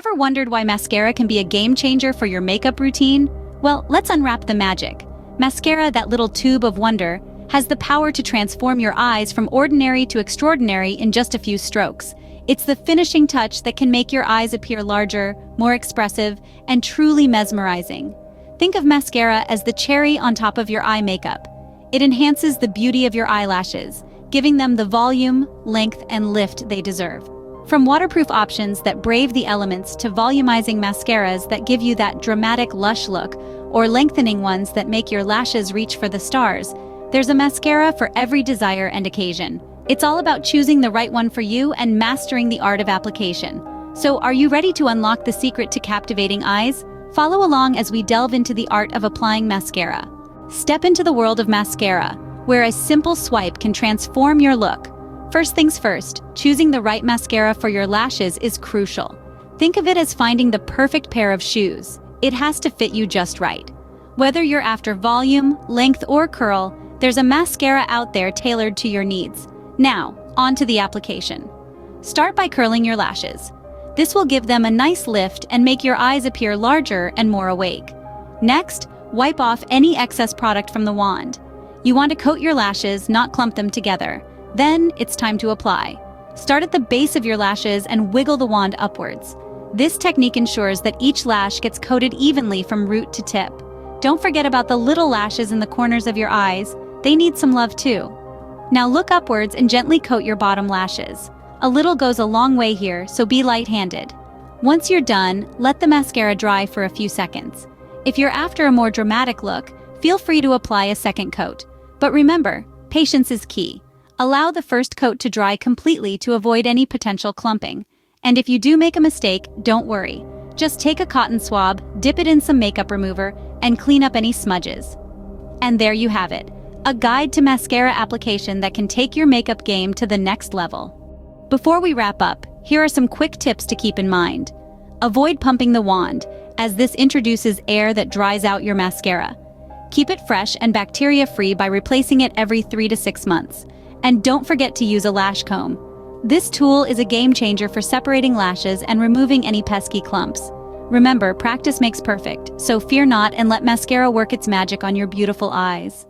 Ever wondered why mascara can be a game changer for your makeup routine? Well, let's unwrap the magic. Mascara, that little tube of wonder, has the power to transform your eyes from ordinary to extraordinary in just a few strokes. It's the finishing touch that can make your eyes appear larger, more expressive, and truly mesmerizing. Think of mascara as the cherry on top of your eye makeup. It enhances the beauty of your eyelashes, giving them the volume, length, and lift they deserve. From waterproof options that brave the elements to volumizing mascaras that give you that dramatic lush look, or lengthening ones that make your lashes reach for the stars, there's a mascara for every desire and occasion. It's all about choosing the right one for you and mastering the art of application. So, are you ready to unlock the secret to captivating eyes? Follow along as we delve into the art of applying mascara. Step into the world of mascara, where a simple swipe can transform your look. First things first, choosing the right mascara for your lashes is crucial. Think of it as finding the perfect pair of shoes. It has to fit you just right. Whether you're after volume, length, or curl, there's a mascara out there tailored to your needs. Now, on to the application. Start by curling your lashes. This will give them a nice lift and make your eyes appear larger and more awake. Next, wipe off any excess product from the wand. You want to coat your lashes, not clump them together. Then, it's time to apply. Start at the base of your lashes and wiggle the wand upwards. This technique ensures that each lash gets coated evenly from root to tip. Don't forget about the little lashes in the corners of your eyes. They need some love too. Now look upwards and gently coat your bottom lashes. A little goes a long way here, so be light-handed. Once you're done, let the mascara dry for a few seconds. If you're after a more dramatic look, feel free to apply a second coat. But remember, patience is key. Allow the first coat to dry completely to avoid any potential clumping. And if you do make a mistake, don't worry. Just take a cotton swab, dip it in some makeup remover, and clean up any smudges. And there you have it, a guide to mascara application that can take your makeup game to the next level. Before we wrap up, here are some quick tips to keep in mind. Avoid pumping the wand, as this introduces air that dries out your mascara. Keep it fresh and bacteria-free by replacing it every 3 to 6 months. And don't forget to use a lash comb. This tool is a game changer for separating lashes and removing any pesky clumps. Remember, practice makes perfect, so fear not and let mascara work its magic on your beautiful eyes.